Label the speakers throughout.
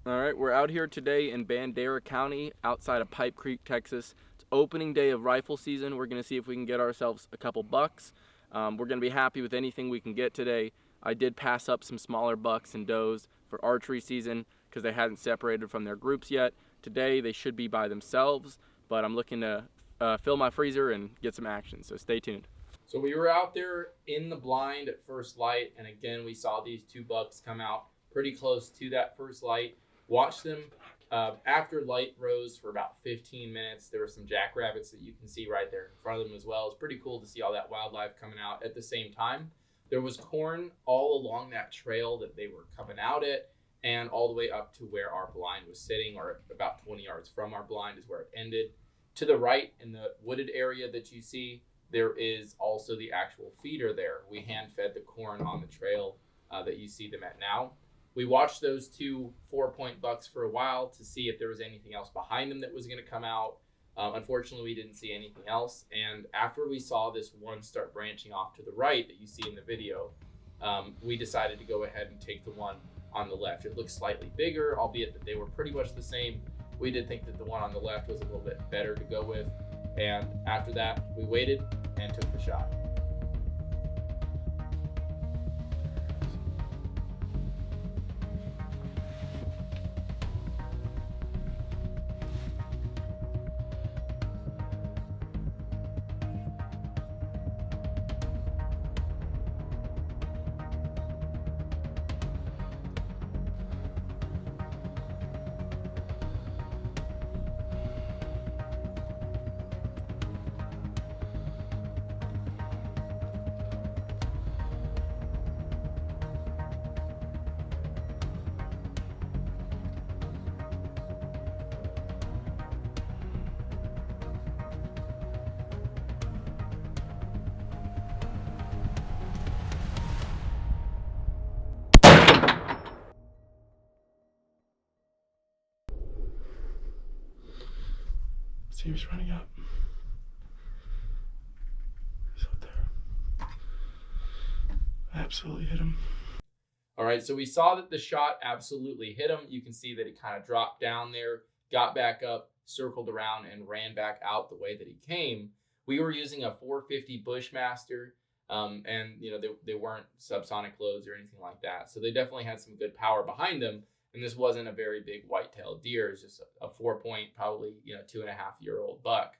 Speaker 1: All right, we're out here today in Bandera County outside of Pipe Creek, Texas. It's opening day of rifle season. We're going to see if we can get ourselves a couple bucks. We're going to be happy with anything we can get today. I did pass up some smaller bucks and does for archery season because they hadn't separated from their groups yet. Today they should be by themselves, but I'm looking to fill my freezer and get some action, so stay tuned. So we were out there in the blind at first light, and again we saw these two bucks come out pretty close to that first light. Watched them after light rose for about 15 minutes. There were some jackrabbits that you can see right there in front of them as well. It's pretty cool to see all that wildlife coming out at the same time. There was corn all along that trail that they were coming out at, and all the way up to where our blind was sitting, or about 20 yards from our blind is where it ended. To the right in the wooded area that you see, there is also the actual feeder there. We hand fed the corn on the trail that you see them at now. We watched those two 4-point bucks for a while to see if there was anything else behind them that was going to come out. Unfortunately, we didn't see anything else. And after we saw this one start branching off to the right that you see in the video, we decided to go ahead and take the one on the left. It looks slightly bigger, albeit that they were pretty much the same. We did think that the one on the left was a little bit better to go with. And after that, we waited and took the shot.
Speaker 2: See, he's running up. He's up there. I absolutely hit him.
Speaker 1: All right, so we saw that the shot absolutely hit him. You can see that he kind of dropped down there, got back up, circled around, and ran back out the way that he came. We were using a 450 Bushmaster, and they weren't subsonic loads or anything like that. So they definitely had some good power behind them. And this wasn't a very big white-tailed deer. It's just a 4-point, probably 2.5-year-old buck.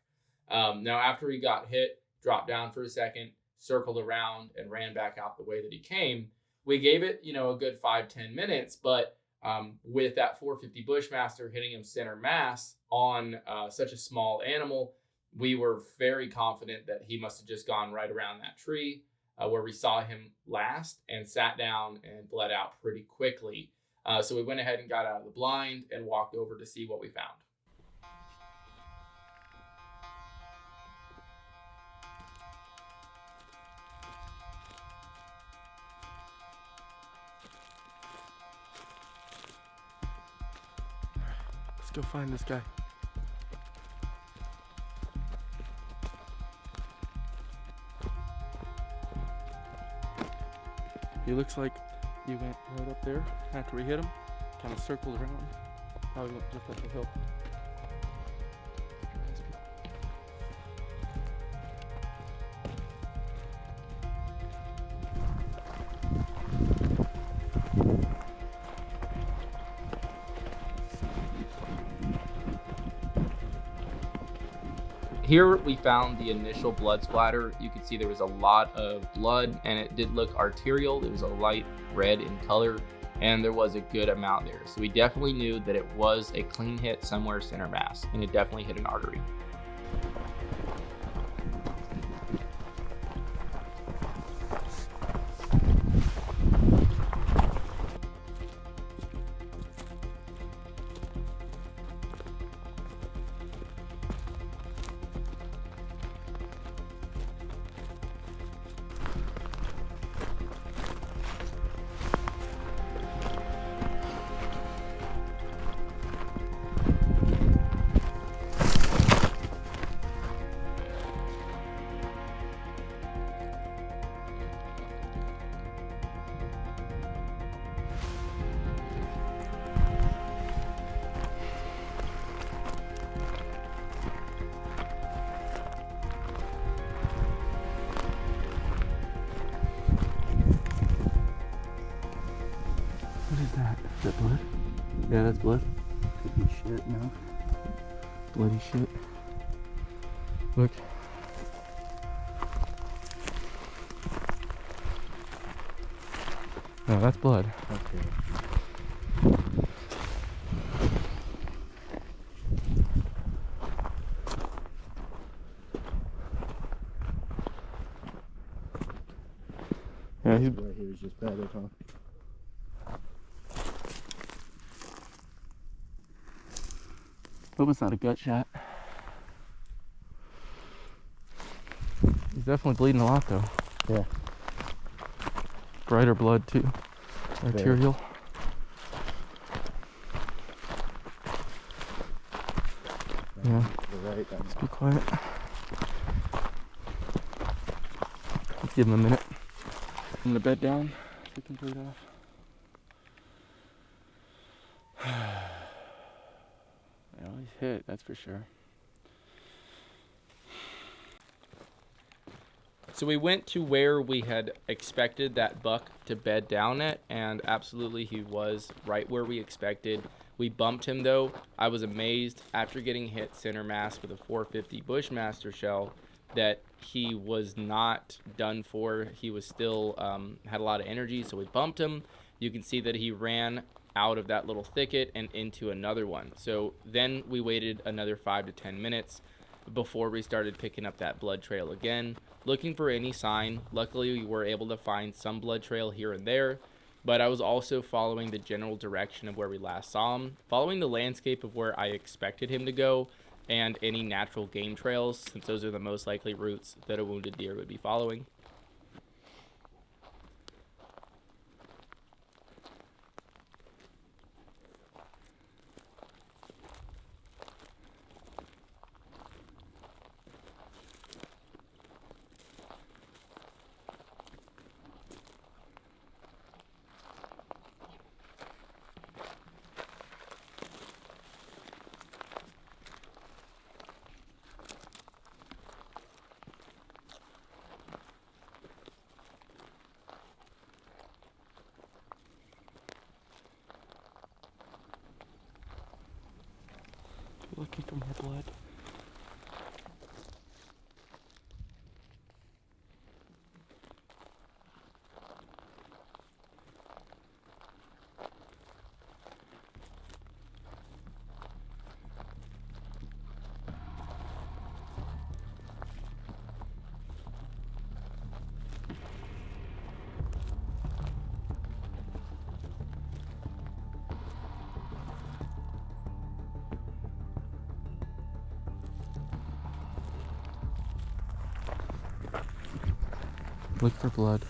Speaker 1: Now after he got hit, dropped down for a second, circled around, and ran back out the way that he came. We gave it a good 5-10 minutes, but with that 450 Bushmaster hitting him center mass on such a small animal, we were very confident that he must have just gone right around that tree where we saw him last and sat down and bled out pretty quickly. So we went ahead and got out of the blind and walked over to see what we found.
Speaker 2: Let's go find this guy. He looks like he went right up there after we hit him, kind of circled around. Now he went just up the hill.
Speaker 1: Here we found the initial blood splatter. You could see there was a lot of blood and it did look arterial. It was a light red in color and there was a good amount there. So we definitely knew that it was a clean hit somewhere center mass and it definitely hit an artery.
Speaker 2: Yeah, that's blood.
Speaker 3: Could be shit, no?
Speaker 2: Bloody shit. Look. No, that's blood.
Speaker 3: Okay.
Speaker 2: Yeah, he's
Speaker 3: Right here is just better, huh?
Speaker 2: hope it's not a gut shot. He's definitely bleeding a lot though.
Speaker 3: Yeah.
Speaker 2: Brighter blood too. Arterial. Yeah.
Speaker 3: You're right.
Speaker 2: Let's be quiet. Let's give him a minute. Put the bed down. So we can bleed off. Well, he's hit, that's for sure.
Speaker 1: So we went to where we had expected that buck to bed down at, and absolutely he was right where we expected. We bumped him though. I was amazed after getting hit center mass with a 450 Bushmaster shell that he was not done for. He was still had a lot of energy, so we bumped him. You can see that he ran out of that little thicket and into another one. So then we waited another 5 to 10 minutes before we started picking up that blood trail again, looking for any sign. Luckily, we were able to find some blood trail here and there, but I was also following the general direction of where we last saw him, following the landscape of where I expected him to go, and any natural game trails, since those are the most likely routes that a wounded deer would be following.
Speaker 2: Looking for more blood. Look for blood.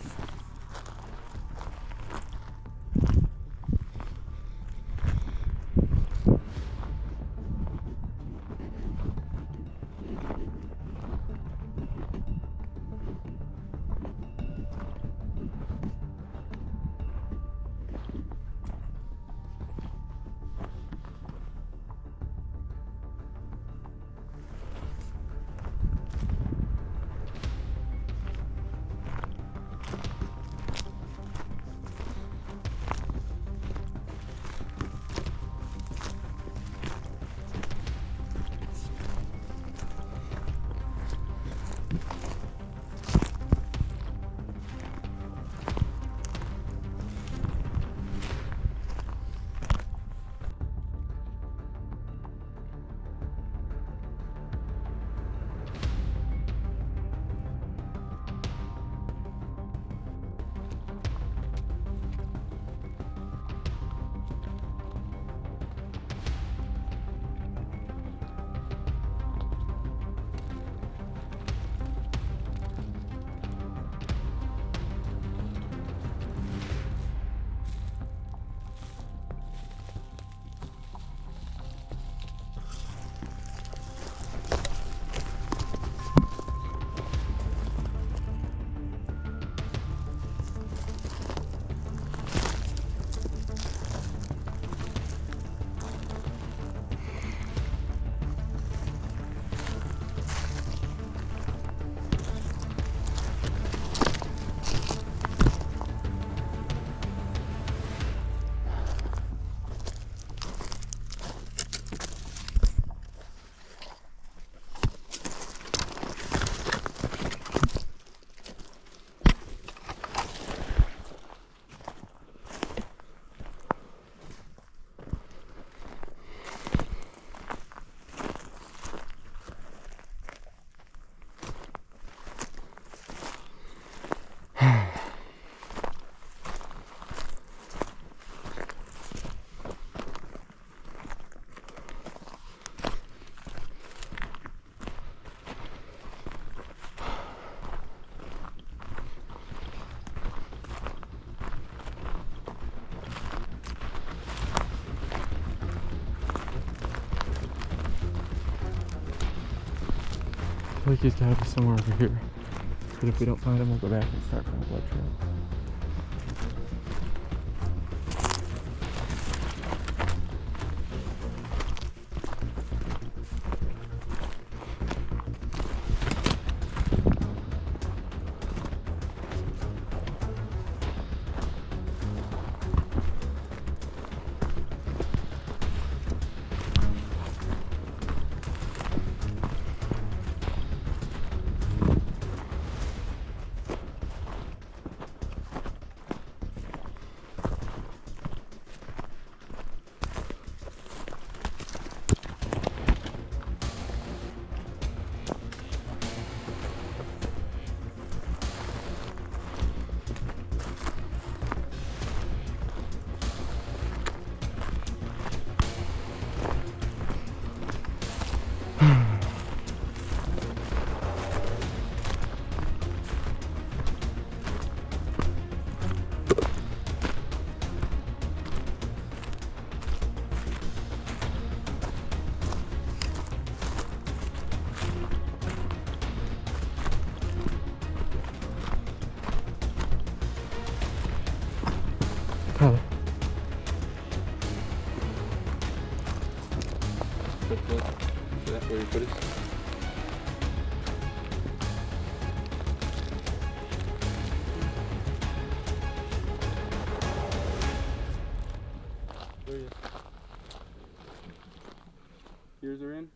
Speaker 2: feel like he's gotta be somewhere over here. But if we don't find him, we'll go back and start from the blood trail. Tyler.
Speaker 1: Is that where your foot is?
Speaker 2: There he is.
Speaker 1: Ears are in.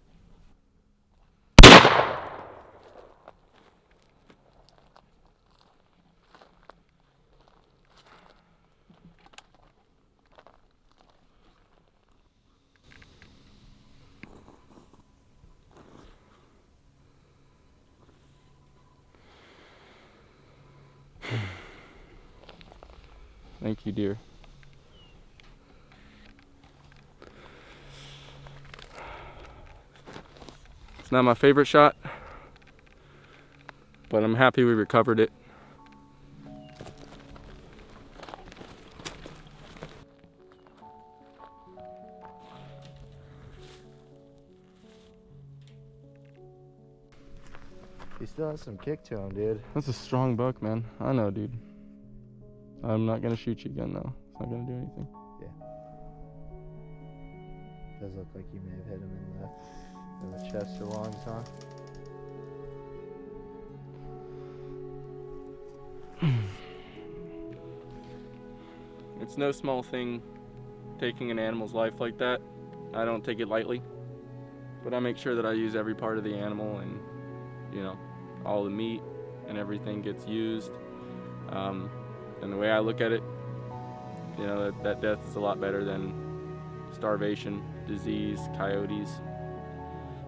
Speaker 2: Thank you, dear. It's not my favorite shot, but I'm happy we recovered it.
Speaker 3: He still has some kick to him, dude.
Speaker 2: That's a strong buck, man. I know, dude. I'm not gonna shoot you again, though. It's not gonna do anything.
Speaker 3: Does look like you may have hit him in the chest or lungs, huh?
Speaker 2: It's no small thing taking an animal's life like that. I don't take it lightly, but I make sure that I use every part of the animal, and you know, all the meat and everything gets used. And the way I look at it, you know, that death is a lot better than starvation, disease, coyotes.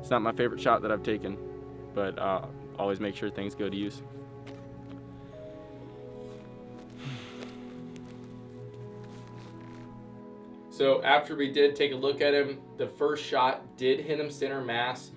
Speaker 2: It's not my favorite shot that I've taken, but always make sure things go to use.
Speaker 1: So after we did take a look at him, the first shot did hit him center mass.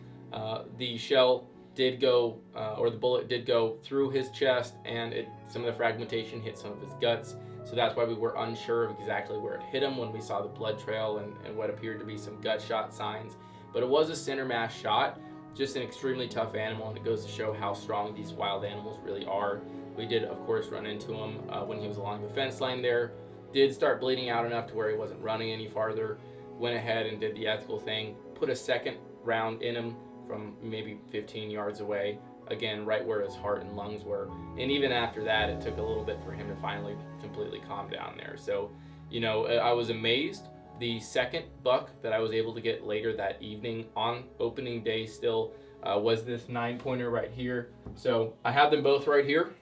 Speaker 1: The shell did go, or the bullet did go through his chest, and some of the fragmentation hit some of his guts. So that's why we were unsure of exactly where it hit him when we saw the blood trail and what appeared to be some gut shot signs. But it was a center mass shot, just an extremely tough animal, and it goes to show how strong these wild animals really are. We did, of course, run into him when he was along the fence line there. Did start bleeding out enough to where he wasn't running any farther. Went ahead and did the ethical thing, put a second round in him from maybe 15 yards away, again right where his heart and lungs were. And even after that, it took a little bit for him to finally completely calm down there. So, you know, I was amazed. The second buck that I was able to get later that evening on opening day still was this 9-pointer right here. So I have them both right here.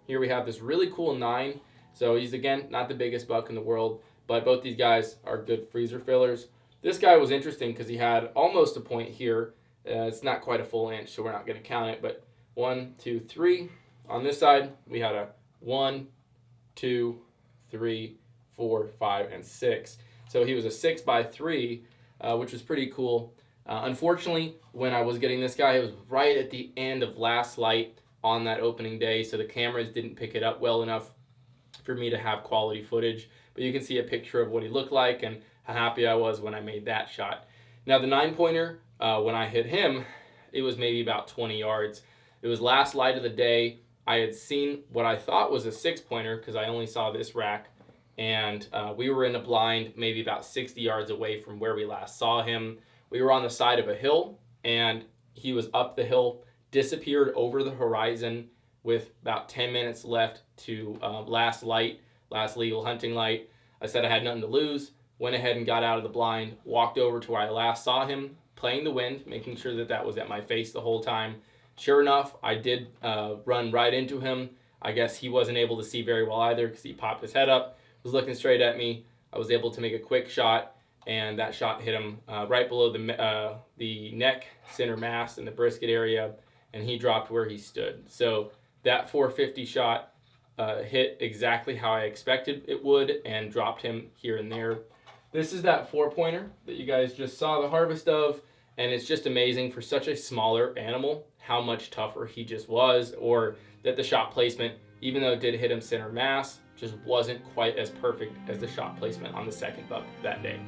Speaker 1: Here we have this really cool 9. So he's, again, not the biggest buck in the world, but both these guys are good freezer fillers. This guy was interesting because he had almost a point here. It's not quite a full inch, so we're not going to count it, but 1, 2, 3. On this side, we had a 1, 2, 3, 4, 5, and 6. So he was a 6x3, which was pretty cool. Unfortunately, when I was getting this guy, it was right at the end of last light on that opening day, so the cameras didn't pick it up well enough for me to have quality footage. But you can see a picture of what he looked like and how happy I was when I made that shot. Now the 9-pointer, when I hit him, it was maybe about 20 yards. It was last light of the day. I had seen what I thought was a 6-pointer because I only saw this rack, and we were in a blind maybe about 60 yards away from where we last saw him. We were on the side of a hill, and he was up the hill, disappeared over the horizon with about 10 minutes left to last legal hunting light. I said I had nothing to lose, went ahead and got out of the blind, walked over to where I last saw him, playing the wind, making sure that that was at my face the whole time. Sure enough, I did run right into him. I guess he wasn't able to see very well either because he popped his head up, was looking straight at me. I was able to make a quick shot, and that shot hit him right below the neck, center mass, in the brisket area, and he dropped where he stood. So that 450 shot hit exactly how I expected it would and dropped him here and there. This is that 4-pointer that you guys just saw the harvest of, and it's just amazing for such a smaller animal how much tougher he just was, or that the shot placement, even though it did hit him center mass, just wasn't quite as perfect as the shot placement on the second buck that day.